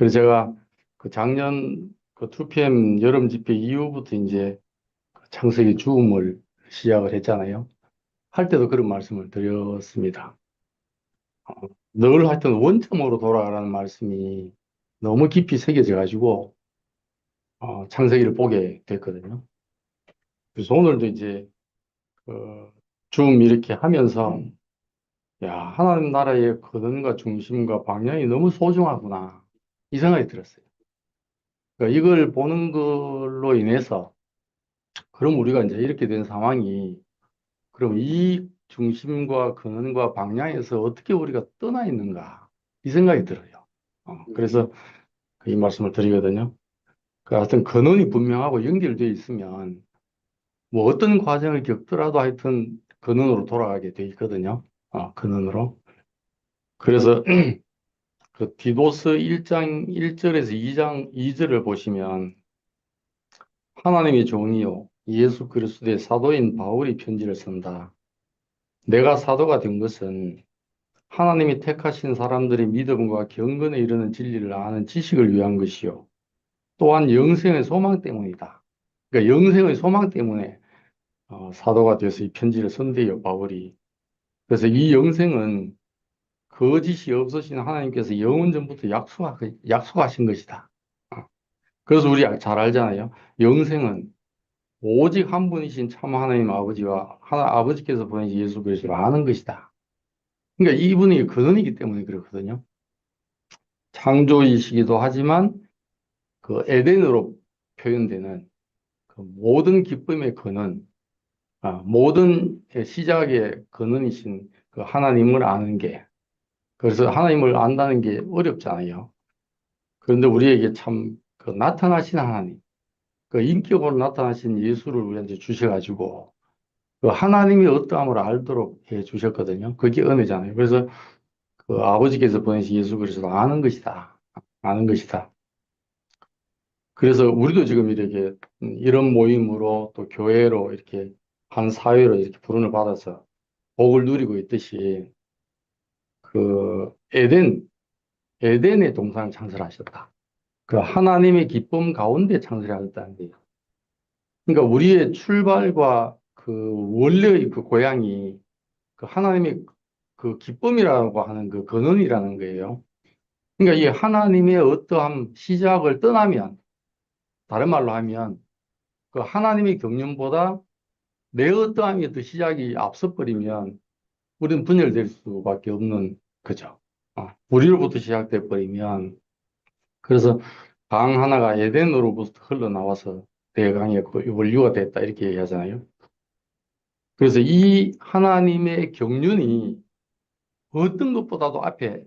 그래서 제가 그 작년 그 2PM 여름 집회 이후부터 이제 그 창세기 주음을 시작을 했잖아요. 할 때도 그런 말씀을 드렸습니다. 어, 늘 하여튼 원점으로 돌아가라는 말씀이 너무 깊이 새겨져 가지고 창세기를 보게 됐거든요. 그래서 오늘도 이제 줌 이렇게 하면서 야, 하나님 나라의 근원과 중심과 방향이 너무 소중하구나 이 생각이 들었어요. 그러니까 이걸 보는 걸로 인해서 그럼 우리가 이제 이렇게 된 상황이 그럼 이 중심과 근원과 방향에서 어떻게 우리가 떠나 있는가 이 생각이 들어요. 그래서 이 말씀을 드리거든요. 그 하여튼 근원이 분명하고 연결되어 있으면 뭐 어떤 과정을 겪더라도 하여튼 근원으로 돌아가게 돼 있거든요. 근원으로. 그래서 그 디도스 1장 1절에서 2장 2절을 보시면 하나님의 종이요 예수 그리스도의 사도인 바울이 편지를 쓴다. 내가 사도가 된 것은 하나님이 택하신 사람들의 믿음과 경건에 이르는 진리를 아는 지식을 위한 것이요. 또한 영생의 소망 때문이다. 그러니까 영생의 소망 때문에 사도가 돼서 이 편지를 쓴대요, 바울이. 그래서 이 영생은 거짓이 없으신 하나님께서 영원 전부터 약속하신 것이다. 어, 그래서 우리 잘 알잖아요. 영생은 오직 한 분이신 참 하나님 아버지와 아버지께서 보내신 예수 그리스도를 아는 것이다. 그러니까 이분이 근원이기 때문에 그렇거든요. 창조이시기도 하지만 그 에덴으로 표현되는 그 모든 기쁨의 근원, 모든 시작의 근원이신 그 하나님을 아는 게, 그래서 하나님을 안다는 게 어렵잖아요. 그런데 우리에게 참 그 나타나신 하나님, 그 인격으로 나타나신 예수를 우리한테 주셔가지고 그 하나님의 어떠함을 알도록 해 주셨거든요. 그게 은혜잖아요. 그래서 그 아버지께서 보내신 예수 그리스도 아는 것이다. 아는 것이다. 그래서 우리도 지금 이렇게 이런 모임으로 또 교회로 이렇게 한 사회로 이렇게 부름을 받아서 복을 누리고 있듯이 그 에덴의 동산을 창설하셨다. 그 하나님의 기쁨 가운데 창설하셨다는 거예요. 그러니까 우리의 출발과 그 원래의 그 고향이 그 하나님의 그 기쁨이라고 하는 그 근원이라는 거예요. 그러니까 이 하나님의 어떠한 시작을 떠나면, 다른 말로 하면 그 하나님의 경륜보다 내 어떠함이 더 시작이 앞서 버리면 우리는 분열될 수밖에 없는 거죠. 우리로부터 시작돼 버리면 그래서 강 하나가 에덴으로부터 흘러나와서 대강의 그 원류가 됐다 이렇게 얘기하잖아요. 그래서 이 하나님의 경륜이 어떤 것보다도 앞에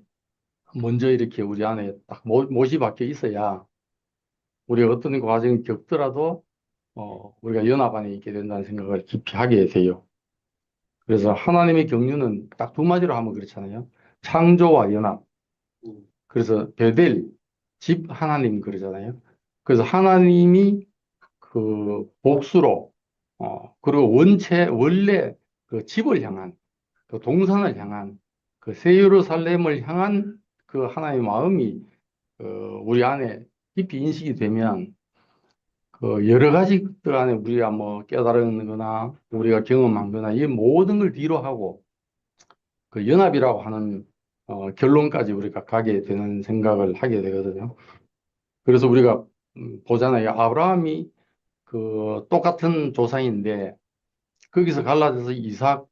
먼저 이렇게 우리 안에 딱 못이 박혀 있어야 우리가 어떤 과정을 겪더라도 우리가 연합 안에 있게 된다는 생각을 깊이 하게 돼요. 그래서 하나님의 경륜은 딱 두 마디로 하면 그렇잖아요. 창조와 연합. 그래서 베델, 집 하나님 그러잖아요. 그래서 하나님이 그 복수로, 그리고 원래 그 집을 향한, 그 동산을 향한, 그 새 예루살렘을 향한 그 하나님의 마음이 어, 우리 안에 깊이 인식이 되면 그 여러 가지 것들 안에 우리가 뭐 깨달은 거나 우리가 경험한 거나 이 모든 걸 뒤로 하고 그 연합이라고 하는 결론까지 우리가 가게 되는 생각을 하게 되거든요. 그래서 우리가 보잖아요. 아브라함이 그 똑같은 조상인데 거기서 갈라져서 이삭,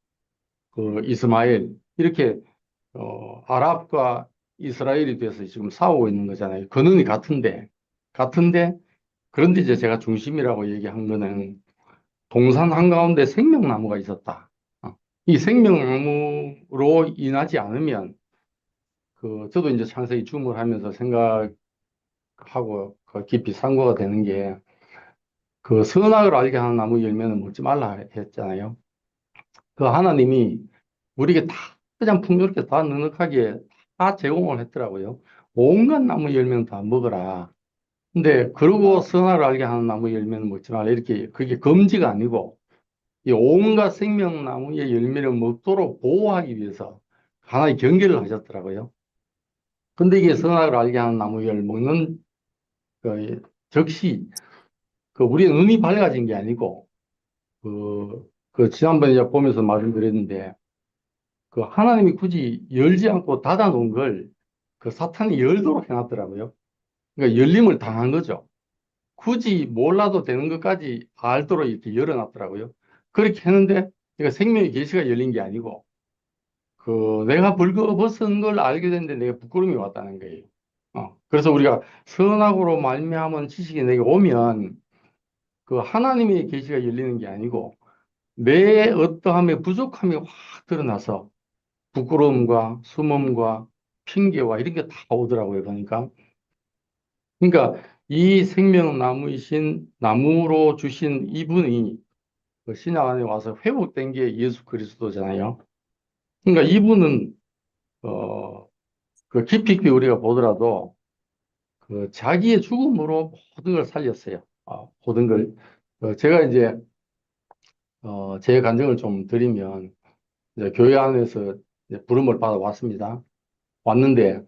그 이스마엘 이렇게 아랍과 이스라엘이 돼서 지금 싸우고 있는 거잖아요. 근원이 같은데 그런데 이제 제가 중심이라고 얘기한 거는 동산 한가운데 생명나무가 있었다. 이 생명나무로 인하지 않으면 저도 이제 창세기 줌을 하면서 생각하고 그 깊이 상고가 되는 게 그 선악을 알게 하는 나무 열매는 먹지 말라 했잖아요. 그 하나님이 우리에게 다 그냥 풍요롭게 다 넉넉하게 다 제공을 했더라고요. 온갖 나무 열매는 다 먹어라. 근데 그러고 선악을 알게 하는 나무 열매는 먹지 말라. 이렇게 그게 금지가 아니고 이 온갖 생명나무의 열매를 먹도록 보호하기 위해서 하나의 경계를 하셨더라고요. 근데 이게 선악을 알게 하는 나무를 먹는 즉시 우리의 눈이 밝아진 게 아니고 지난번에 제가 보면서 말씀드렸는데 하나님이 굳이 열지 않고 닫아 놓은 걸 사탄이 열도록 해놨더라고요. 그러니까 열림을 당한 거죠. 굳이 몰라도 되는 것까지 알도록 이렇게 열어놨더라고요. 그렇게 했는데 생명의 계시가 열린 게 아니고 내가 벌거벗은 걸 알게 됐는데 내가 부끄러움이 왔다는 거예요. 그래서 우리가 선악으로 말미암은 지식이 내게 오면 하나님의 계시가 열리는 게 아니고 내 어떠함의 부족함이 확 드러나서 부끄러움과 숨음과 핑계와 이런 게 다 오더라고요. 그러니까 이 생명나무이신 나무로 주신 이분이 신약 안에 와서 회복된 게 예수 그리스도잖아요. 그러니까 이분은 어, 깊이 있게 우리가 보더라도 자기의 죽음으로 모든 걸 살렸어요. 모든 걸. 제가 이제 제 간증을 좀 드리면 이제 교회 안에서 이제 부름을 받아 왔습니다. 왔는데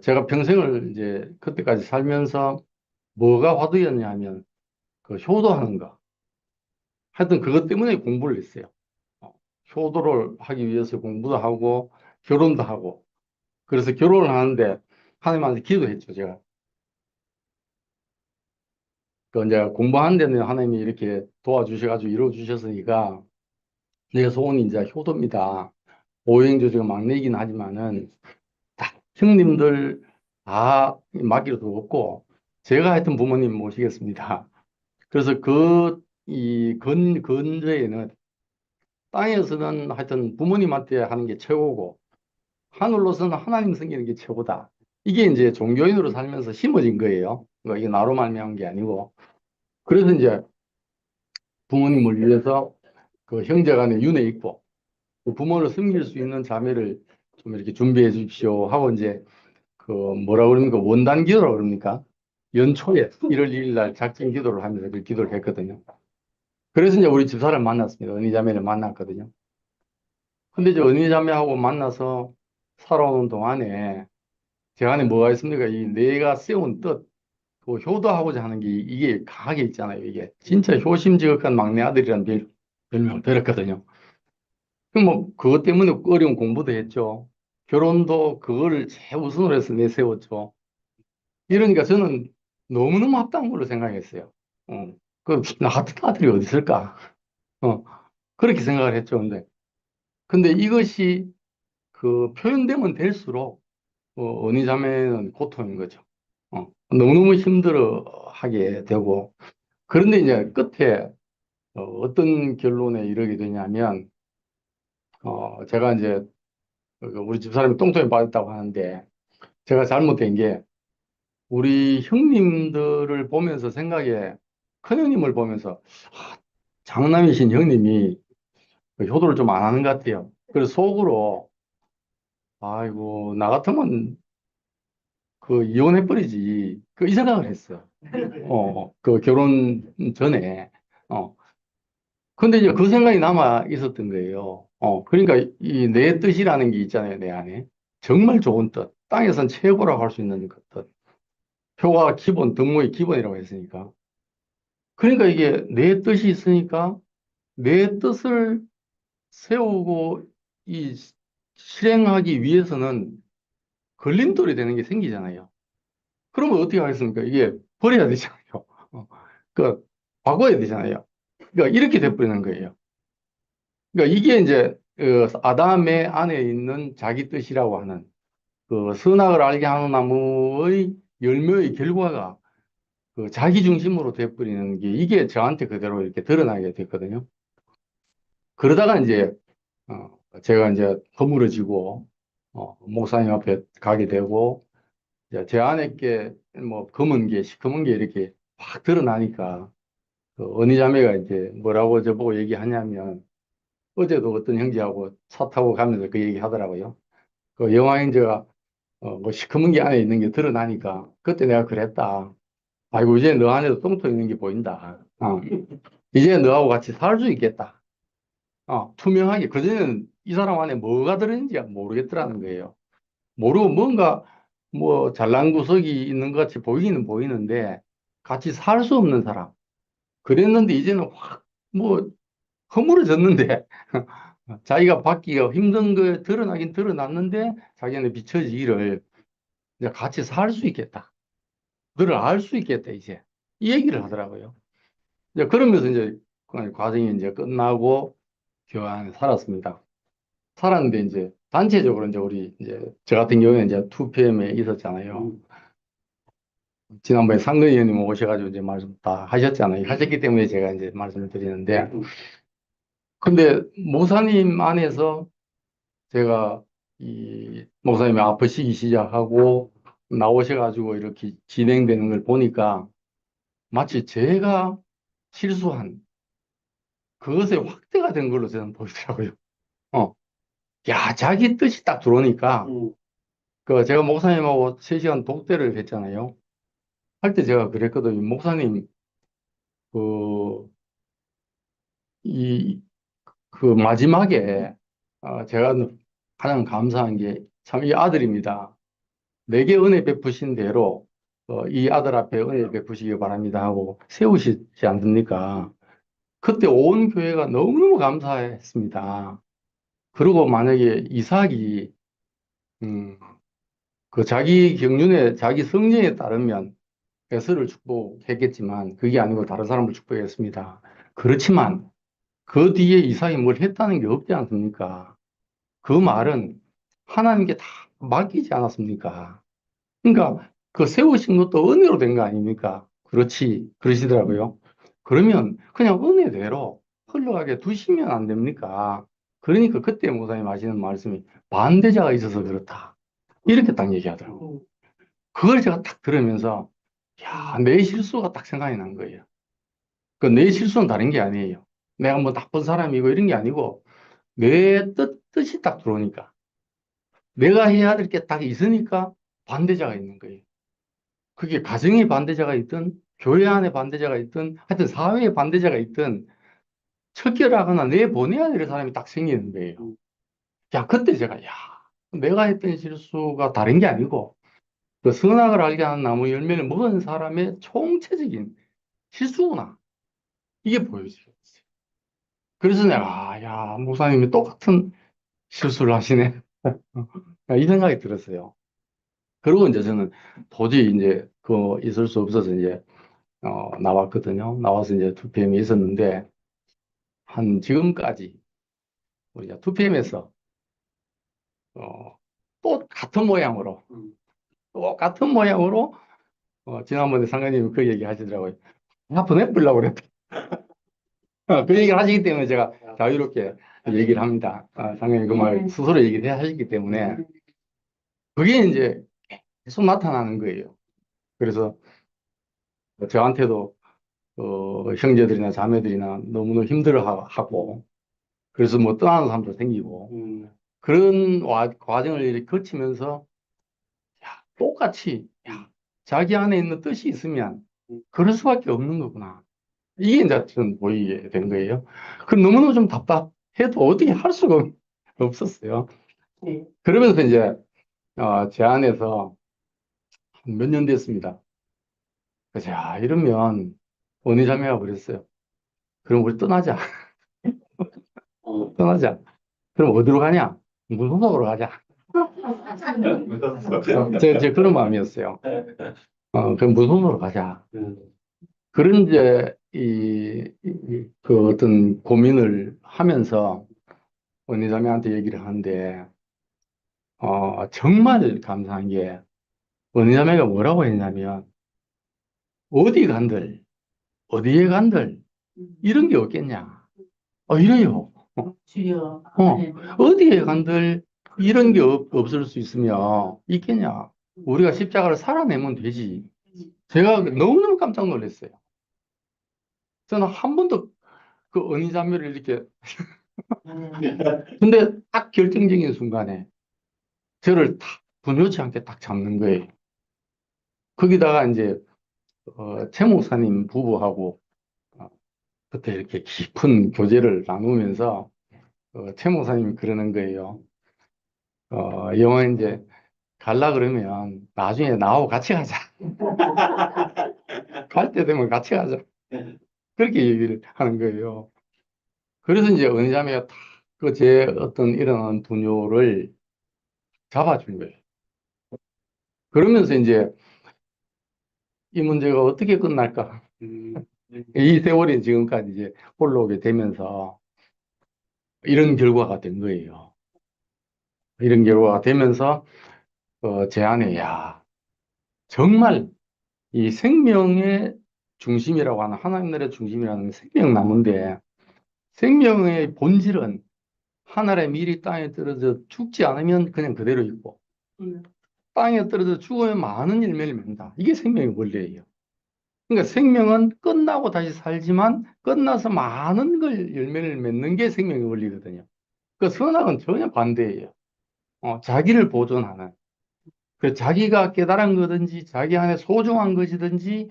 제가 평생을 이제 그때까지 살면서 뭐가 화두였냐 하면 효도하는 거. 하여튼 그것 때문에 공부를 했어요. 어, 효도를 하기 위해서 공부도 하고 결혼도 하고. 그래서 결혼을 하는데 하나님한테 기도했죠, 제가. 이제 공부하는 데는 하나님이 이렇게 도와주셔가지고 이루어주셨으니까 내 소원이 이제 효도입니다. 오행조제가 막내이긴 하지만은 딱 형님들 다 맡기로 두었고 제가 하여튼 부모님 모시겠습니다. 그래서 이 근저에는 땅에서는 하여튼 부모님한테 하는 게 최고고 하늘로서는 하나님 섬기는 게 최고다. 이게 이제 종교인으로 살면서 심어진 거예요. 이게 나로 말미암은 게 아니고. 그래서 이제 부모님을 위해서 형제간에 윤회 있고 부모를 섬길 수 있는 자매를 좀 이렇게 준비해 주십시오 하고 이제 뭐라 그럽니까? 원단 기도라고 그럽니까? 연초에 1월 1일 날 작정 기도를 하면서 그 기도를 했거든요. 그래서 이제 우리 집사를 만났습니다. 언니 자매를 만났거든요. 근데 이제 언니 자매하고 만나서 살아오는 동안에 제 안에 뭐가 있습니까? 이 내가 세운 뜻, 효도하고자 하는 게 이게 강하게 있잖아요. 이게 진짜 효심지각한 막내 아들이라는 별명을 들었거든요. 그럼 뭐 그것 때문에 어려운 공부도 했죠. 결혼도 그거를 최우선으로 해서 내세웠죠. 이러니까 저는 너무너무 합당한 걸로 생각했어요. 나 같은 아들이 어디 있을까? 어, 그렇게 생각을 했죠. 근데 이것이 표현되면 될수록 언니 자매는 고통인 거죠. 너무너무 힘들어 하게 되고. 그런데 이제 끝에 어떤 결론에 이르게 되냐면, 제가 이제 우리 집사람이 똥통에 빠졌다고 하는데, 제가 잘못된 게 우리 형님들을 보면서 생각에 큰형님을 보면서 장남이신 형님이 효도를 좀 안 하는 것 같아요. 그래서 속으로 아이고 나 같으면 이혼해버리지 이 생각을 했어요. 결혼 전에. 어 근데 이제 그 생각이 남아 있었던 거예요. 그러니까 이 내 뜻이라는 게 있잖아요, 내 안에. 정말 좋은 뜻, 땅에선 최고라고 할 수 있는 그 뜻. 표가 기본, 덕목의 기본이라고 했으니까. 그러니까 이게 내 뜻이 있으니까 내 뜻을 세우고 이 실행하기 위해서는 걸림돌이 되는 게 생기잖아요. 그러면 어떻게 하겠습니까? 이게 버려야 되잖아요. 어, 그, 바꿔야 되잖아요. 그러니까 이렇게 돼버리는 거예요. 그러니까 이게 이제 아담의 안에 있는 자기 뜻이라고 하는 선악을 알게 하는 나무의 열매의 결과가 자기 중심으로 돼버리는 게 이게 저한테 그대로 이렇게 드러나게 됐거든요. 그러다가 이제 제가 이제 허물어지고 목사님 앞에 가게 되고 이제 제 안에 게 뭐 검은 게 시커먼 게 이렇게 확 드러나니까 언니 자매가 이제 뭐라고 저보고 얘기하냐면 어제도 어떤 형제하고 차 타고 가면서 그 얘기 하더라고요. 영화 형제가 뭐 시커먼 게 안에 있는 게 드러나니까 그때 내가 그랬다. 아이고 이제 너 안에도 똥통 있는 게 보인다. 이제 너하고 같이 살 수 있겠다. 투명하게 그전에는 이 사람 안에 뭐가 들어있는지 모르겠더라는 거예요. 모르고 뭔가 뭐 잘난 구석이 있는 것 같이 보이기는 보이는데 같이 살 수 없는 사람. 그랬는데 이제는 확 뭐 허물어졌는데 자기가 받기가 힘든 거 드러나긴 드러났는데 자기한테 비춰지기를 이제 같이 살 수 있겠다. 너를 알 수 있겠다, 이제. 이 얘기를 하더라고요. 이제 그러면서 이제 그 과정이 이제 끝나고 교환 살았습니다. 살았는데 이제 단체적으로 이제 우리 이제 저 같은 경우에 이제 2PM에 있었잖아요. 지난번에 상근 의원님 오셔가지고 이제 말씀 다 하셨잖아요. 하셨기 때문에 제가 이제 말씀을 드리는데, 근데 목사님 안에서 제가 이 목사님이 아프시기 시작하고 나오셔가지고 이렇게 진행되는 걸 보니까 마치 제가 실수한 그것의 확대가 된 걸로 저는 보이더라고요. 어, 야, 자기 뜻이 딱 들어오니까 그 제가 목사님하고 3시간 독대를 했잖아요. 할 때 제가 그랬거든요. 목사님, 그, 이, 그 마지막에 제가 가장 감사한 게 참 이 아들입니다. 내게 은혜 베푸신 대로 이 아들 앞에 은혜 베푸시기 바랍니다 하고 세우시지 않습니까? 그때 온 교회가 너무너무 감사했습니다. 그리고 만약에 이삭이 음, 그 자기 경륜에 자기 성령에 따르면 에서를 축복했겠지만 그게 아니고 다른 사람을 축복했습니다. 그렇지만 그 뒤에 이삭이 뭘 했다는 게 없지 않습니까? 그 말은 하나님께 다 맡기지 않았습니까? 그러니까 그 세우신 것도 은혜로 된 거 아닙니까? 그렇지, 그러시더라고요. 그러면 그냥 은혜대로 흘러가게 두시면 안 됩니까? 그러니까 그때 목사님 하시는 말씀이 반대자가 있어서 그렇다. 이렇게 딱 얘기하더라고요. 그걸 제가 딱 들으면서 야, 내 실수가 딱 생각이 난 거예요. 그 내 실수는 다른 게 아니에요. 내가 뭐 나쁜 사람이고 이런 게 아니고 내 뜻이 딱 들어오니까 내가 해야 될 게 딱 있으니까 반대자가 있는 거예요. 그게 가정에 반대자가 있든 교회 안에 반대자가 있든 하여튼 사회에 반대자가 있든 척결하거나 내보내야 될 사람이 딱 생기는 거예요. 야, 그때 제가 야, 내가 했던 실수가 다른 게 아니고 그 선악을 알게 하는 나무 열매를 먹은 사람의 총체적인 실수구나. 이게 보여져요. 그래서 내가, 아, 야, 목사님이 똑같은 실수를 하시네. 이 생각이 들었어요. 그리고 이제 저는 도저히 이제 그 있을 수 없어서 이제, 나왔거든요. 나와서 이제 2PM이 있었는데, 한 지금까지 우리가 2PM에서, 또 같은 모양으로, 똑같은 모양으로, 지난번에 상관님이 그 얘기 하시더라고요. 다 보내버리려고 그랬다. 그 얘기를 하시기 때문에 제가 자유롭게 얘기를 합니다. 상관님 그 말 스스로 얘기를 하시기 때문에. 그게 이제 계속 나타나는 거예요. 그래서 저한테도 형제들이나 자매들이나 너무너무 힘들어하고 그래서 뭐 떠나는 사람도 생기고 그런 과정을 이렇게 거치면서 야, 똑같이 야, 자기 안에 있는 뜻이 있으면 그럴 수밖에 없는 거구나. 이게 이제 전 보이게 된 거예요. 그 너무너무 좀 답답해도 어떻게 할 수가 없었어요. 그러면서 이제 제 안에서 몇 년 됐습니다. 그래서 야, 이러면 원희자매가 그랬어요. 그럼 우리 떠나자. 떠나자. 그럼 어디로 가냐? 무소속으로 가자. 제 그런 마음이었어요. 그럼 무소속으로 가자. 그런 이제 그 어떤 고민을 하면서 원희자매한테 얘기를 하는데 정말 감사한 게 원희자매가 뭐라고 했냐면 어디 간들 어디에 간들 이런 게 없겠냐. 이래요. 주여. 어디에 간들 이런 게 없을 수 있으며 있겠냐. 우리가 십자가를 살아내면 되지. 제가 너무너무 깜짝 놀랐어요. 저는 한 번도 그 언니자매를 이렇게 근데 딱 결정적인 순간에 저를 딱 분요치 않게 딱 잡는 거예요. 거기다가 이제 최 목사님 부부하고 어, 그때 이렇게 깊은 교제를 나누면서 최 목사님이 그러는 거예요. 영화 이제 갈라 그러면 나중에 나하고 같이 가자. 갈 때 되면 같이 가자. 그렇게 얘기를 하는 거예요. 그래서 이제 은자매가 제 어떤 일어나는 분뇨를 잡아준 거예요. 그러면서 이제 이 문제가 어떻게 끝날까? 이 세월이 지금까지 이제 올라오게 되면서 이런 결과가 된 거예요. 이런 결과가 되면서 제 안에 야 정말 이 생명의 중심이라고 하는 하나님 나라의 중심이라는 생명나무인데 생명의 본질은 하늘의 밀이 땅에 떨어져 죽지 않으면 그냥 그대로 있고 땅에 떨어져 죽으면 많은 열매를 맺는다. 이게 생명의 원리예요. 그러니까 생명은 끝나고 다시 살지만 끝나서 많은 걸 열매를 맺는 게 생명의 원리거든요. 그 선악은 전혀 반대예요. 자기를 보존하는. 그 자기가 깨달은 거든지 자기 안에 소중한 것이든지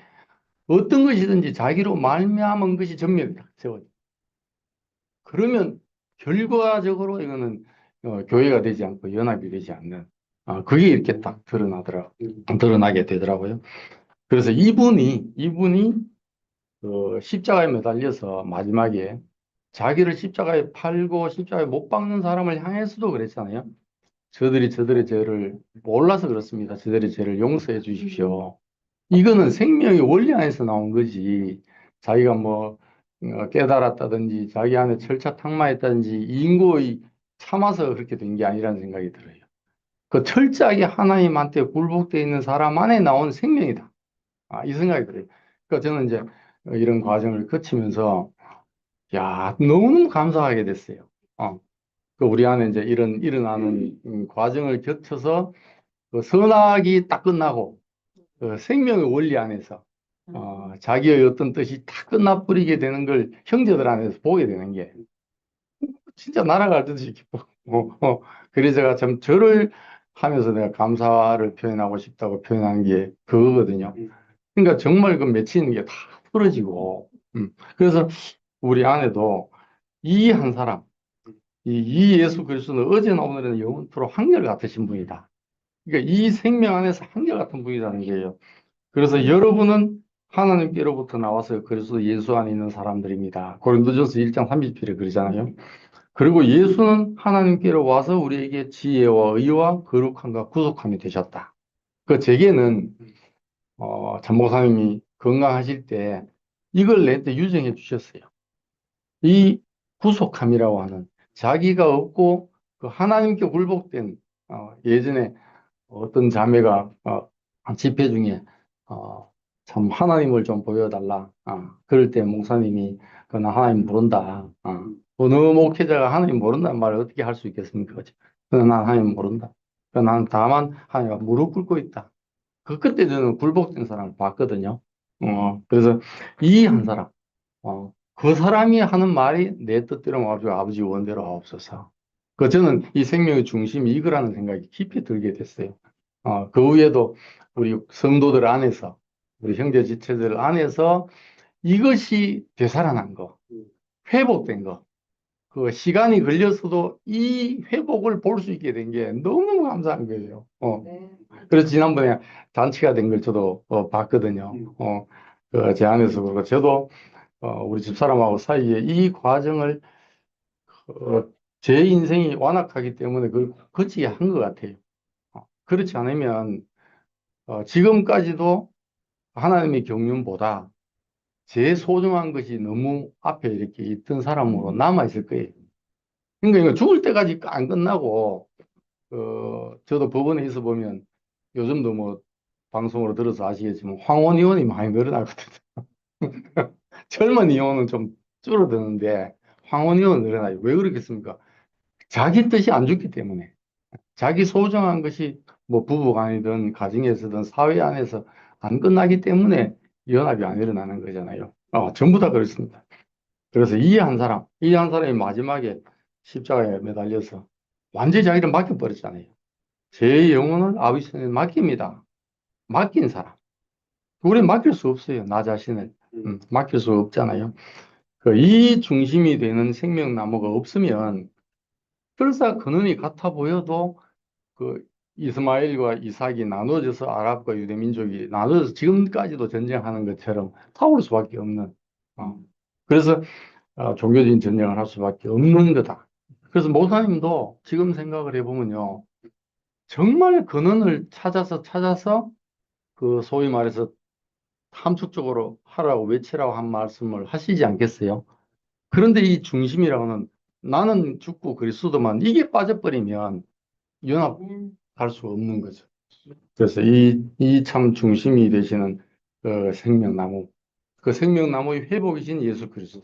어떤 것이든지 자기로 말미암은 것이 전면에 딱 세워져. 그러면 결과적으로 이거는 교회가 되지 않고 연합이 되지 않는 그게 이렇게 딱 드러나게 되더라고요. 그래서 이분이 십자가에 매달려서 마지막에 자기를 십자가에 팔고 십자가에 못 박는 사람을 향해서도 그랬잖아요. 저들의 죄를 몰라서 그렇습니다. 저들의 죄를 용서해 주십시오. 이거는 생명의 원리 안에서 나온 거지. 자기가 뭐 깨달았다든지 자기 안에 철차탕마했다든지 인고의 참아서 그렇게 된 게 아니라는 생각이 들어요. 그 철저하게 하나님한테 굴복되어 있는 사람 안에 나온 생명이다. 이 생각이 들어요. 그러니까 저는 이제 이런 과정을 거치면서 야 너무너무 감사하게 됐어요. 그 우리 안에 이제 이런 일어나는 과정을 거쳐서 그 선악이 딱 끝나고 그 생명의 원리 안에서 자기의 어떤 뜻이 다 끝나버리게 되는 걸 형제들 안에서 보게 되는 게 진짜 날아갈 듯이 기뻐. 그래서 제가 참 절을 하면서 내가 감사를 표현하고 싶다고 표현한 게 그거거든요. 그러니까 정말 그 맺히는 게 다 풀어지고, 그래서 우리 안에도 이 한 사람, 이 예수 그리스도는 어제나 오늘은 영원토록 한결같으신 분이다. 그러니까 이 생명 안에서 한결같은 분이라는 거예요. 그래서 여러분은 하나님께로부터 나와서 그리스도 예수 안에 있는 사람들입니다. 고린도전서 1장 30절에 그러잖아요. 그리고 예수는 하나님께로 와서 우리에게 지혜와 의와 거룩함과 구속함이 되셨다. 그 제게는 전목사님이 건강하실 때 이걸 내한테 유정해 주셨어요. 이 구속함이라고 하는 자기가 없고 그 하나님께 굴복된 예전에 어떤 자매가 집회 중에 참 하나님을 좀 보여달라. 그럴 때 목사님이 나 하나님 모른다. 어느 목회자가 하나님 모른다는 말을 어떻게 할 수 있겠습니까? 그죠? 난 하나님 모른다. 난 다만 하나님 무릎 꿇고 있다. 그때 저는 굴복된 사람을 봤거든요. 그래서 이 한 사람, 그 사람이 하는 말이 내 뜻대로 마옵시고 아버지 원대로 하옵소서. 저는 이 생명의 중심이 이거라는 생각이 깊이 들게 됐어요. 그 위에도 우리 성도들 안에서, 우리 형제 지체들 안에서 이것이 되살아난 거, 회복된 거, 그 시간이 걸렸어도 이 회복을 볼 수 있게 된 게 너무 감사한 거예요. 네. 그래서 지난번에 잔치가 된 걸 저도 봤거든요. 제 안에서 그렇고 저도 우리 집사람하고 사이에 이 과정을 제 인생이 완악하기 때문에 그걸 거치게 한 것 같아요. 그렇지 않으면 지금까지도 하나님의 경륜보다 제 소중한 것이 너무 앞에 이렇게 있던 사람으로 남아 있을 거예요. 그러니까 이거 죽을 때까지 안 끝나고 저도 법원에 있어 보면 요즘도 뭐 방송으로 들어서 아시겠지만 황혼 이혼이 많이 늘어나거든요. 젊은 이혼은 좀 줄어드는데 황혼 이혼은 늘어나요. 왜 그렇겠습니까? 자기 뜻이 안 죽기 때문에. 자기 소중한 것이 뭐 부부간이든 가정에서든 사회 안에서 안 끝나기 때문에 연합이 안 일어나는 거잖아요. 전부 다 그렇습니다. 그래서 이 한 사람이 마지막에 십자가에 매달려서 완전히 자기를 맡겨버렸잖아요. 제 영혼을 아버지 손에 맡깁니다. 맡긴 사람. 우리는 맡길 수 없어요. 나 자신을. 맡길 수 없잖아요. 이 중심이 되는 생명나무가 없으면 설사 근원이 같아 보여도 그 이스마엘과 이삭이 나눠져서 아랍과 유대 민족이 나눠져서 지금까지도 전쟁하는 것처럼 싸울 수밖에 없는, 어. 그래서 종교적인 전쟁을 할 수밖에 없는 거다. 그래서 목사님도 지금 생각을 해보면요, 정말 근원을 찾아서 그 소위 말해서 함축적으로 하라고 외치라고 한 말씀을 하시지 않겠어요? 그런데 이 중심이라고는 나는 죽고 그리스도만 이게 빠져버리면 연합할 수 없는 거죠. 그래서 이 참 중심이 되시는 그 생명나무, 그 생명나무의 회복이신 예수 그리스도,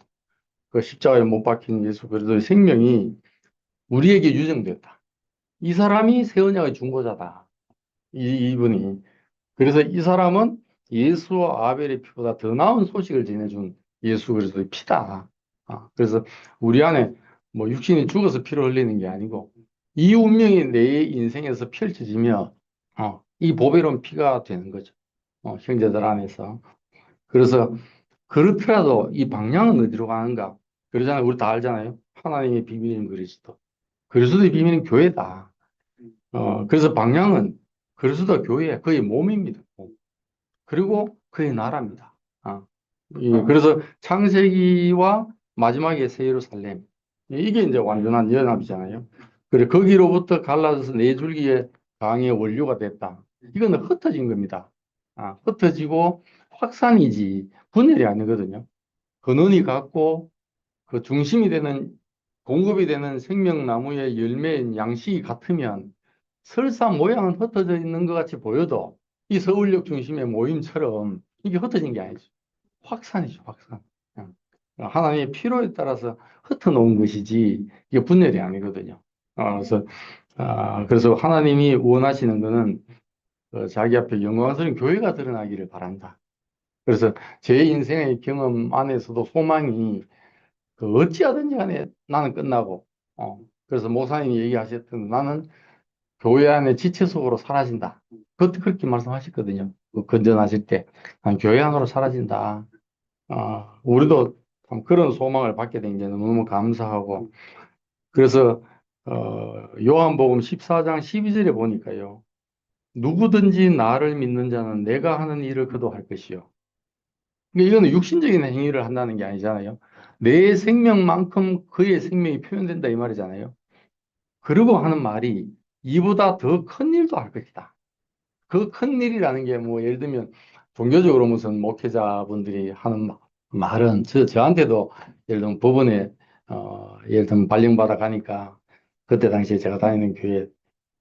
그 십자가에 못 박힌 예수 그리스도의 생명이 우리에게 유정됐다. 이 사람이 새 언약의 중보자다. 이분이. 그래서 이 사람은 예수와 아벨의 피보다 더 나은 소식을 전해준 예수 그리스도의 피다. 그래서 우리 안에 뭐 육신이 죽어서 피를 흘리는 게 아니고 이 운명이 내 인생에서 펼쳐지며 이 보배로운 피가 되는 거죠. 형제들 안에서. 그래서 그렇더라도 이 방향은 어디로 가는가? 그러잖아요. 우리 다 알잖아요. 하나님의 비밀인 그리스도. 그리스도의 비밀은 교회다. 그래서 방향은 그리스도 교회, 그의 몸입니다. 그리고 그의 나라입니다. 그래서 창세기와 마지막에 새 예루살렘. 이게 이제 완전한 연합이잖아요. 그래, 거기로부터 갈라져서 네 줄기의 강의 원료가 됐다. 이거는 흩어진 겁니다. 흩어지고 확산이지 분열이 아니거든요. 근원이 같고 그 중심이 되는 공급이 되는 생명나무의 열매인 양식이 같으면 설사 모양은 흩어져 있는 것 같이 보여도 이 서울역 중심의 모임처럼 이게 흩어진 게 아니죠. 확산이죠, 확산. 그냥 하나님의 필요에 따라서 흩어놓은 것이지 이게 분열이 아니거든요. 그래서 하나님이 원하시는 것은 자기 앞에 영광스러운 교회가 드러나기를 바란다. 그래서 제 인생의 경험 안에서도 소망이 그 어찌하든지 간에 나는 끝나고, 그래서 목사님이 얘기하셨던 나는 교회 안에 지체 속으로 사라진다. 그때 그렇게 말씀하셨거든요. 그 건전하실 때. 난 교회 안으로 사라진다. 우리도 참 그런 소망을 받게 된 게 너무너무 감사하고. 그래서, 요한복음 14장 12절에 보니까요. 누구든지 나를 믿는 자는 내가 하는 일을 그도 할 것이요. 그러니까 이거는 육신적인 행위를 한다는 게 아니잖아요. 내 생명만큼 그의 생명이 표현된다 이 말이잖아요. 그러고 하는 말이 이보다 더 큰 일도 할 것이다. 그 큰 일이라는 게 뭐 예를 들면 종교적으로 무슨 목회자분들이 하는 말은 저한테도 예를 들면 법원에 예를 들면 발령받아 가니까 그때 당시에 제가 다니는 교회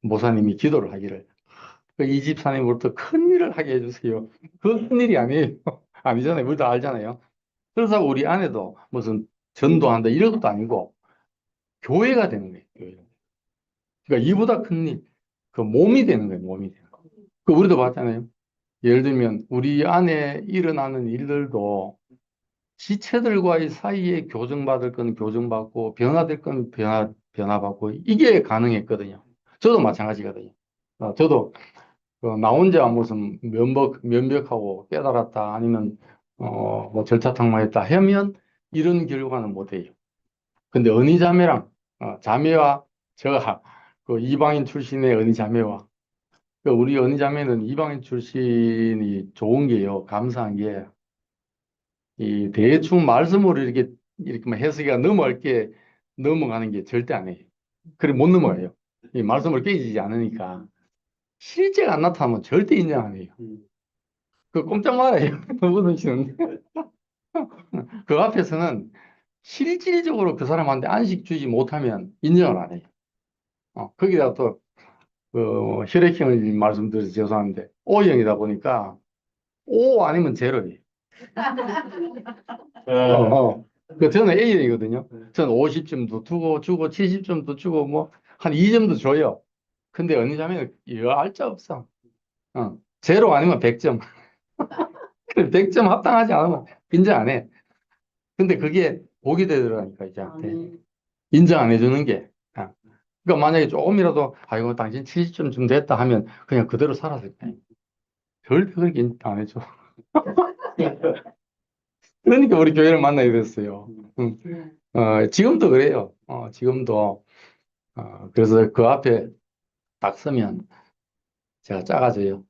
목사님이 기도를 하기를 이 집사님으로부터 큰 일을 하게 해주세요. 그 큰 일이 아니에요. 아니잖아요. 우리 다 알잖아요. 그래서 우리 안에도 무슨 전도한다 이런 것도 아니고 교회가 되는 거예요. 교회가. 그러니까 이보다 큰 일, 그 몸이 되는 거예요. 몸이 되는 거. 그 우리도 봤잖아요. 예를 들면 우리 안에 일어나는 일들도 지체들과의 사이에 교정받을 건 교정받고 변화될 건 변화받고 이게 가능했거든요. 저도 마찬가지거든요. 저도 나 혼자 무슨 면벽하고 깨달았다 아니면 뭐 절차탕마했다 하면 이런 결과는 못 해요. 근데 언니 자매랑 자매와 제가 그 이방인 출신의 언니 자매와 그 우리 언니 자매는 이방인 출신이 좋은 게요. 감사한 게 이 대충 말씀으로 이렇게 막 해석이 넘어갈게 넘어가는 게 절대 안 해요. 그래 못 넘어가요. 이 말씀을 깨지지 않으니까 실제가 안 나타나면 절대 인정 안 해요. 그 꼼짝 말아요. 그분은 그 앞에서는 실질적으로 그 사람한테 안식 주지 못하면 인정을 안 해요. 거기다가 또 혈액형을 말씀드려서 죄송한데 O형이다 보니까 O 아니면 제로예요. 저는 A형이거든요. 저는 50점도 주고 70점도 주고 뭐 한 2점도 줘요. 근데 언니 자매는 여 알자 없어. 제로 아니면 100점. 100점 합당하지 않으면 인정 안 해. 근데 그게 복이 되더라니까 이제 인정 안 해주는 게. 그러니까 만약에 조금이라도 아이고 당신 70점 좀 됐다 하면 그냥 그대로 살았을 거예요. 절대 그렇게 인정 안 해줘. 그러니까 우리 교회를 만나게 됐어요. 지금도 그래요. 지금도 그래서 그 앞에 딱 서면 제가 작아져요.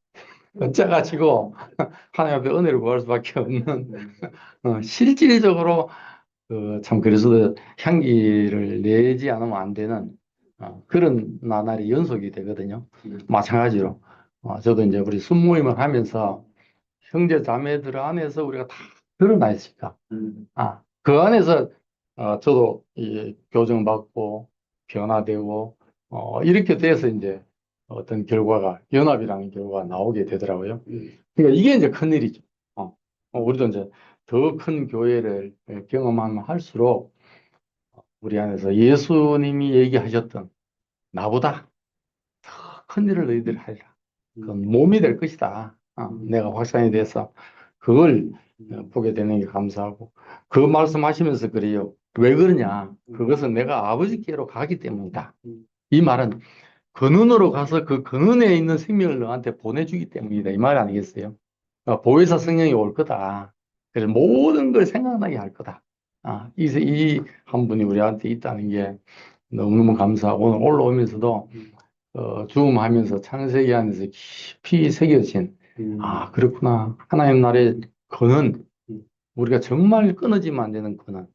작아지고 하나님 앞에 은혜를 구할 수밖에 없는 실질적으로 참 그리스도 향기를 내지 않으면 안 되는 그런 나날이 연속이 되거든요. 마찬가지로 저도 이제 우리 순모임을 하면서 형제 자매들 안에서 우리가 다 드러나 있으니까 그 안에서 저도 이 교정받고 변화되고 이렇게 돼서 이제 어떤 결과가 연합이라는 결과가 나오게 되더라고요. 그러니까 이게 이제 큰일이죠. 우리도 이제 더 큰 교회를 경험하면 할수록 우리 안에서 예수님이 얘기하셨던 나보다 더 큰 일을 너희들이 하리라. 그건 몸이 될 것이다. 내가 확산이 돼서 그걸 보게 되는 게 감사하고 그 말씀하시면서 그래요. 왜 그러냐? 그것은 내가 아버지께로 가기 때문이다. 이 말은 근원으로 가서 그 근원에 있는 생명을 너한테 보내주기 때문이다. 이 말 아니겠어요? 보혜사 성령이 올 거다. 그래서 모든 걸 생각나게 할 거다. 이 한 분이 우리한테 있다는 게 너무너무 감사하고 오늘 올라오면서도 죽음하면서 창세기 안에서 깊이 새겨진 그렇구나. 하나님 나라의 근원, 우리가 정말 끊어지면 안 되는 근원,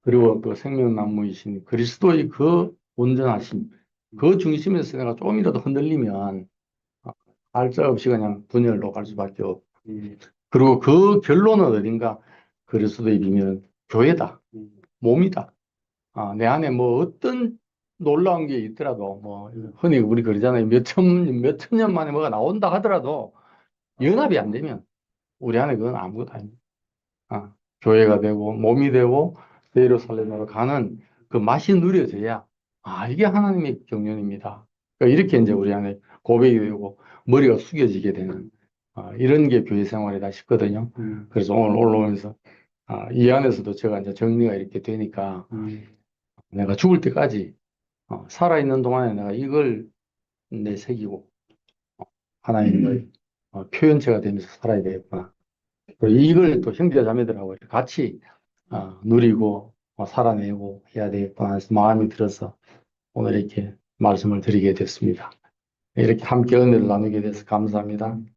그리고 그 생명나무이신 그리스도의 그 온전하심, 그 중심에서 내가 조금이라도 흔들리면 알짜 없이 그냥 분열로 갈 수밖에 없고, 그리고 그 결론은 어딘가 그리스도의 비밀은 교회다, 몸이다. 내 안에 뭐 어떤 놀라운 게 있더라도, 뭐, 흔히 우리 그러잖아요. 몇 천 년 만에 뭐가 나온다 하더라도 연합이 안 되면 우리 안에 그건 아무것도 아닙니다. 교회가 되고 몸이 되고 예루살렘으로 가는 그 맛이 누려져야 이게 하나님의 경륜입니다. 그러니까 이렇게 이제 우리 안에 고백이 되고 머리가 숙여지게 되는 이런 게 교회 생활이다 싶거든요. 그래서 오늘 올라오면서 이 안에서도 제가 이제 정리가 이렇게 되니까 내가 죽을 때까지 살아있는 동안에 내가 이걸 내새기고 하나님의 표현체가 되면서 살아야 되겠구나. 그리고 이걸 또 형제 자매들하고 이렇게 같이 누리고 살아내고 해야 되겠구나 해서 마음이 들어서 오늘 이렇게 말씀을 드리게 됐습니다. 이렇게 함께 은혜를 나누게 돼서 감사합니다.